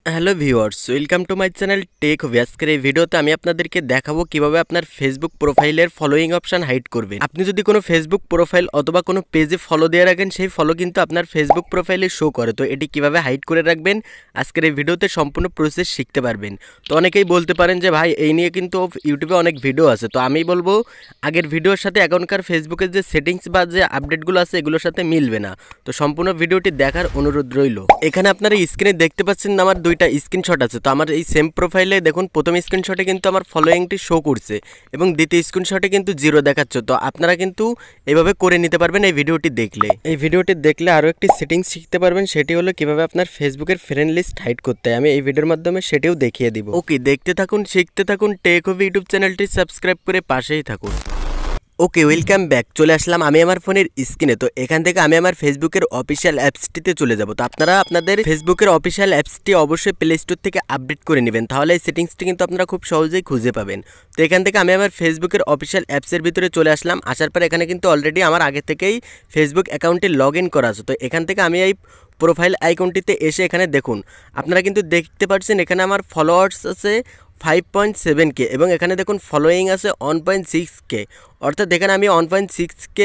Hello viewers, welcome to my channel Tech Hobby. আজকের এই ভিডিওতে আমি আপনাদেরকে দেখাবো কিভাবে আপনার ফেসবুক প্রোফাইলের ফলোইং অপশন হাইড করবেন। আপনি যদি কোনো ফেসবুক প্রোফাইল অথবা কোনো পেজে ফলো দিয়ে রাখেন, সেই ফলো কিন্তু আপনার ফেসবুক প্রোফাইলে শো করে। তো এটি কিভাবে হাইড করে রাখবেন আজকের এই ভিডিওতে সম্পূর্ণ প্রসেস শিখতে পারবেন। তো অনেকেই বলতে পারেন যে ভাই এই নিয়ে কিন্তু ইউটিউবে অনেক ভিডিও আছে। তো আমি বলবো আগের ভিডিওর সাথে এখনকার ফেসবুকের যে সেটিংস বা যে আপডেটগুলো আছে এগুলোর সাথে মিলবে না। তো সম্পূর্ণ ভিডিওটি দেখার অনুরোধ রইল। এখানে আপনারা স্ক্রিনে দেখতে পাচ্ছেন আমার দুইটা স্ক্রিনশট আছে। তো আমার এই সেম প্রোফাইলে দেখুন, প্রথম স্ক্রিনশটে কিন্তু আমার ফলোয়িংটি শো করছে এবং দ্বিতীয় স্ক্রিনশটে কিন্তু 0 দেখাচ্ছে। তো আপনারা কিন্তু এভাবে করে নিতে পারবেন এই ভিডিওটি দেখলে। এই ভিডিওটি দেখলে আরও একটি সেটিংস শিখতে পারবেন, সেটি হলো কিভাবে আপনার ফেসবুকের ফ্রেন্ড লিস্ট হাইড করতে হয়। আমি এই ভিডিওর মাধ্যমে সেটিও দেখিয়ে দিব। ওকে, দেখতে থাকুন, শিখতে থাকুন। টেক হবি ইউটিউব চ্যানেলটি সাবস্ক্রাইব করে পাশেই থাকুন। ওকে, ওয়েলকাম ব্যাক। চলে আসলাম আমি আমার ফোনের স্ক্রিনে। তো এখান থেকে আমি আমার ফেসবুকের অফিসিয়াল অ্যাপসটিতে চলে যাব। তো আপনারা আপনাদের ফেসবুকের অফিসিয়াল অ্যাপসটি অবশ্যই প্লে স্টোর থেকে আপডেট করে নেবেন, তাহলে এই সেটিংসটি কিন্তু আপনারা খুব সহজেই খুঁজে পাবেন। তো এখান থেকে আমি আমার ফেসবুকের অফিসিয়াল অ্যাপসের ভিতরে চলে আসলাম। আসার পর এখানে কিন্তু অলরেডি আমার আগে থেকেই ফেসবুক অ্যাকাউন্টে লগ ইন করা আছে। তো এখান থেকে আমি এই প্রোফাইল আইকনটিতে এসে এখানে দেখুন, আপনারা কিন্তু দেখতে পাচ্ছেন এখানে আমার ফলোয়ার্স আছে 5.7K এবং এখানে দেখুন ফলোয়িং আছে 1.6K। অর্থাৎ এখানে আমি 1.6K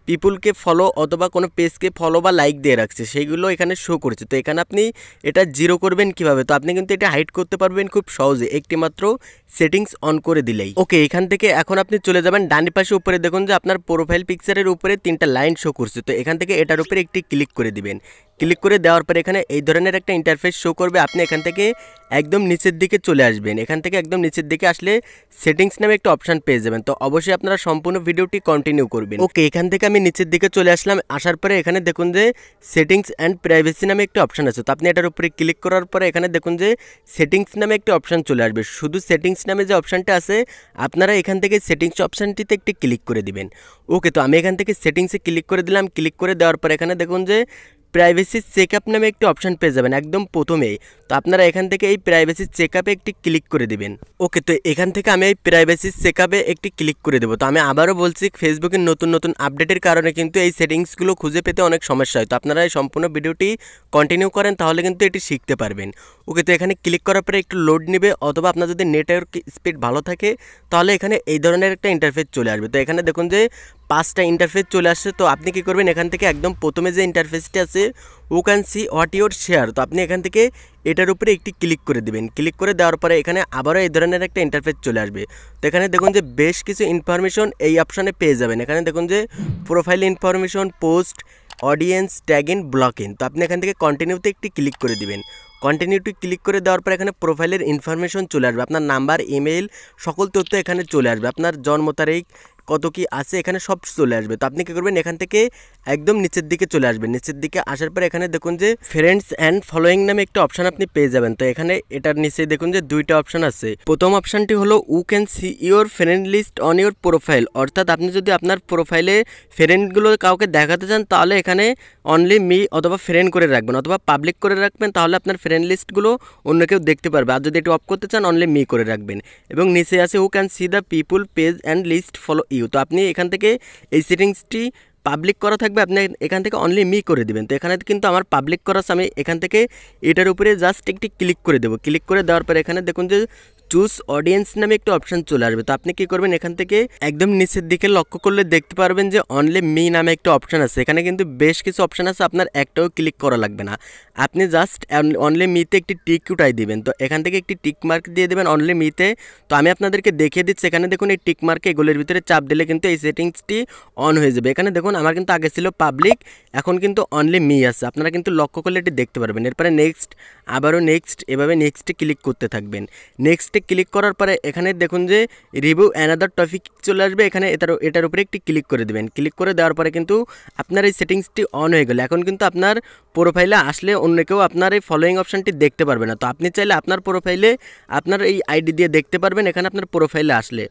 পিপুলকে ফলো অথবা কোনো পেজকে ফলো বা লাইক দিয়ে রাখছি, সেইগুলো এখানে শো করছে। তো এখানে আপনি এটা 0 করবেন কিভাবে? তো আপনি কিন্তু এটা হাইড করতে পারবেন খুব সহজে, একটি মাত্র সেটিংস অন করে দিলেই। ওকে, এখান থেকে এখন আপনি চলে যাবেন ডানি পাশে। উপরে দেখুন যে আপনার প্রোফাইল পিকচারের উপরে 3টা লাইন শো করছে। তো এখান থেকে এটার উপরে একটি ক্লিক করে দিবেন। ক্লিক করে দেওয়ার পরে এখানে এই ধরনের একটা ইন্টারফেস শো করবে। আপনি এখান থেকে একদম নিচের দিকে চলে আসবেন। এখান থেকে একদম নিচের দিকে আসলে সেটিংস নামে একটা অপশন পেয়ে যাবেন। তো অবশ্যই আপনারা সম্পূর্ণ ভিডিওটি কন্টিনিউ করবেন। ওকে, এখান থেকে আমি নিচের দিকে চলে আসলাম। আসার পরে এখানে দেখুন যে সেটিংস অ্যান্ড প্রাইভেসি নামে একটা অপশন আছে। তো আপনি এটার উপরে ক্লিক করার পরে এখানে দেখুন যে সেটিংস নামে একটা অপশন চলে আসবে। শুধু সেটিংস নামে যে অপশনটা আছে, আপনারা এখান থেকে সেটিংস অপশনটিতে একটি ক্লিক করে দিবেন। ওকে, তো আমি এখান থেকে সেটিংসে ক্লিক করে দিলাম। ক্লিক করে দেওয়ার পর এখানে দেখুন যে প্রাইভেসি চেকআপ নামে একটি অপশন পেয়ে যাবেন একদম প্রথমেই। তো আপনারা এখান থেকে এই প্রাইভেসি চেকআপে একটি ক্লিক করে দিবেন। ওকে, তো এখান থেকে আমি এই প্রাইভেসি চেকআপে একটি ক্লিক করে দেবো। তো আমি আবারও বলছি, ফেসবুকের নতুন নতুন আপডেটের কারণে কিন্তু এই সেটিংসগুলো খুঁজে পেতে অনেক সমস্যা হয়। তো আপনারা এই সম্পূর্ণ ভিডিওটি কন্টিনিউ করেন, তাহলে কিন্তু এটি শিখতে পারবেন। ওকে, তো এখানে ক্লিক করার পরে একটু লোড নেবে, অথবা আপনার যদি নেটওয়ার্ক স্পিড ভালো থাকে তাহলে এখানে এই ধরনের একটা ইন্টারফেস চলে আসবে। তো এখানে দেখুন যে 5টা ইন্টারফেস চলে আসছে। তো আপনি কী করবেন, এখান থেকে একদম প্রথমে যে ইন্টারফেসটি আছে ও can see what your share, তো আপনি এখান থেকে এটার উপরে একটি ক্লিক করে দিবেন। ক্লিক করে দেওয়ার পরে এখানে আবারও এই ধরনের একটা ইন্টারফেস চলে আসবে। তো এখানে দেখুন যে বেশ কিছু ইনফরমেশন এই অপশানে পেয়ে যাবেন। এখানে দেখুন যে profile information, post, audience, tag in, block in. তো আপনি এখান থেকে কন্টিনিউতে একটি ক্লিক করে দিবেন। কন্টিনিউটি ক্লিক করে দেওয়ার পর এখানে প্রোফাইলের ইনফরমেশন চলে আসবে। আপনার নাম্বার, ইমেল, সকল তথ্য এখানে চলে আসবে। আপনার জন্ম তারিখ কত কি আছে এখানে সব চলে আসবে। তো আপনি কী করবেন, এখান থেকে একদম নিচের দিকে চলে আসবেন। নিচের দিকে আসার পর এখানে দেখুন যে ফ্রেন্ডস অ্যান্ড ফলোয়িং নামে একটা অপশন আপনি পেয়ে যাবেন। তো এখানে এটার নিচে দেখুন যে 2টা অপশন আছে। প্রথম অপশনটি হলো you can see your friend list on your profile, অর্থাৎ আপনি যদি আপনার প্রোফাইলে ফ্রেন্ডগুলো কাউকে দেখাতে চান তাহলে এখানে অনলি মি অথবা ফ্রেন্ড করে রাখবেন, অথবা পাবলিক করে রাখবেন, তাহলে আপনার ফ্রেন্ড লিস্টগুলো অন্য কেউ দেখতে পারবে। আর যদি এটি অফ করতে চান অনলি মি করে রাখবেন। এবং নিচে আছে who can see the people page and list follow you. তো আপনি এখান থেকে এই সেটিংসটি পাবলিক করা থাকবে, আপনি এখান থেকে অনলি মি করে দিবেন। তো এখানে কিন্তু আমার পাবলিক করা আছে, আমি এখান থেকে এটার উপরে জাস্ট একটি ক্লিক করে দেবো। ক্লিক করে দেওয়ার পরে এখানে দেখুন যে চুজ অডিয়েন্স নামে একটা অপশন চলে আসবে। তো আপনি কি করবেন, এখান থেকে একদম নিচের দিকে লক্ষ্য করলে দেখতে পারবেন যে অনলি মি নামে একটা অপশন আছে। এখানে কিন্তু বেশ কিছু অপশন আছে, আপনার একটাও ক্লিক করা লাগবে না। আপনি জাস্ট অনলি মিতে একটি টিক উঠাই দিবেন। তো এখান থেকে একটি টিক মার্ক দিয়ে দেবেন অনলি মিতে। তো আমি আপনাদেরকে দেখিয়ে দিচ্ছি, এখানে দেখুন এই টিক মার্কে এগুলোর ভিতরে চাপ দিলে কিন্তু এই সেটিংসটি অন হয়ে যাবে। এখানে দেখুন আমার কিন্তু আগে ছিল পাবলিক, এখন কিন্তু অনলি মি আছে। আপনারা কিন্তু লক্ষ্য করলে এটি দেখতে পারবেন। এরপরে নেক্সট, আবারও নেক্সট, এভাবে নেক্সটে ক্লিক করতে থাকবেন। নেক্সটে ক্লিক করার পরে এখানে দেখুন যে রিভিউ অ্যানাদার টপিক চলে আসবে। এখানে এটার উপরে একটি ক্লিক করে দেবেন। ক্লিক করে দেওয়ার পরে কিন্তু আপনার এই সেটিংসটি অন হয়ে গেল। এখন কিন্তু আপনার প্রোফাইলে আসলে অন্য কেউ আপনার এই ফলোয়িং অপশানটি দেখতে পারবে না। তো আপনি চাইলে আপনার প্রোফাইলে আপনার এই আইডি দিয়ে দেখতে পারবেন এখানে আপনার প্রোফাইলে আসলে।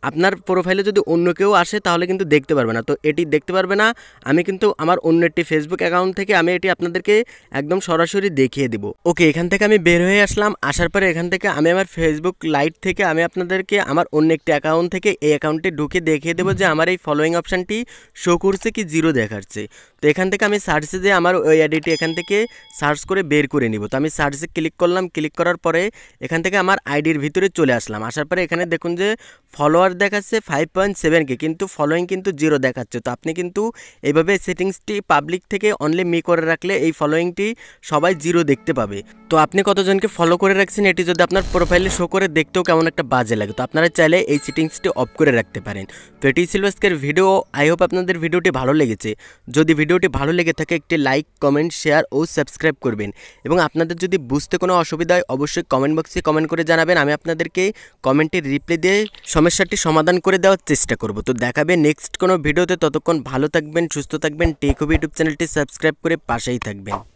আপনার প্রোফাইলে যদি অন্য কেউ আসে তাহলে কিন্তু দেখতে পারবে না। তো এটি দেখতে পারবে না, আমি কিন্তু আমার অন্য একটি ফেসবুক অ্যাকাউন্ট থেকে আমি এটি আপনাদেরকে একদম সরাসরি দেখিয়ে দিব। ওকে, এখান থেকে আমি বের হয়ে আসলাম। আসার পরে এখান থেকে আমি আমার ফেসবুক লাইট থেকে আমি আপনাদেরকে আমার অন্য একটি অ্যাকাউন্ট থেকে এই অ্যাকাউন্টে ঢুকে দেখিয়ে দেবো যে আমার এই ফলোয়িং অপশানটি শো করছে কি জিরো দেখাচ্ছে। তো এখান থেকে আমি সার্চে যে আমার ওই আইডিটি এখান থেকে সার্চ করে বের করে নিব। তো আমি সার্চে ক্লিক করলাম, ক্লিক করার পরে এখান থেকে আমার আইডির ভিতরে চলে আসলাম। আসার পরে এখানে দেখুন যে ফলোয়ার দেখাচ্ছে 5.7K, কিন্তু ফলোয়িং কিন্তু জিরো দেখাচ্ছে। তো আপনি কিন্তু এইভাবে সেটিংসটি পাবলিক থেকে অনলি মি করে রাখলে এই ফলোয়িংটি সবাই জিরো দেখতে পাবে। তো আপনি কতজনকে ফলো করে রাখছেন এটি যদি আপনার প্রোফাইলে শো করে দেখতেও কেমন একটা বাজে লাগে। তো আপনারা চাইলে এই সেটিংসটি অফ করে রাখতে পারেন। তো এটি ছিল আজকের ভিডিও। আই হোপ আপনাদের ভিডিওটি ভালো লেগেছে। যদি ভিডিওটি ভালো লেগে থাকে একটি লাইক, কমেন্ট, শেয়ার ও সাবস্ক্রাইব করবেন। এবং আপনাদের যদি বুঝতে কোনো অসুবিধা হয় অবশ্যই কমেন্ট বক্সে কমেন্ট করে জানাবেন। আমি আপনাদেরকে কমেন্টের রিপ্লাই দিয়ে সমস্যাটি সমাধান করে দেওয়ার চেষ্টা করব। তো দেখাবে নেক্সট কোনো ভিডিওতে। ততক্ষণ ভালো থাকবেন, সুস্থ থাকবেন। টেক হবি ইউটিউব চ্যানেলটি সাবস্ক্রাইব করে পাশেই থাকবেন।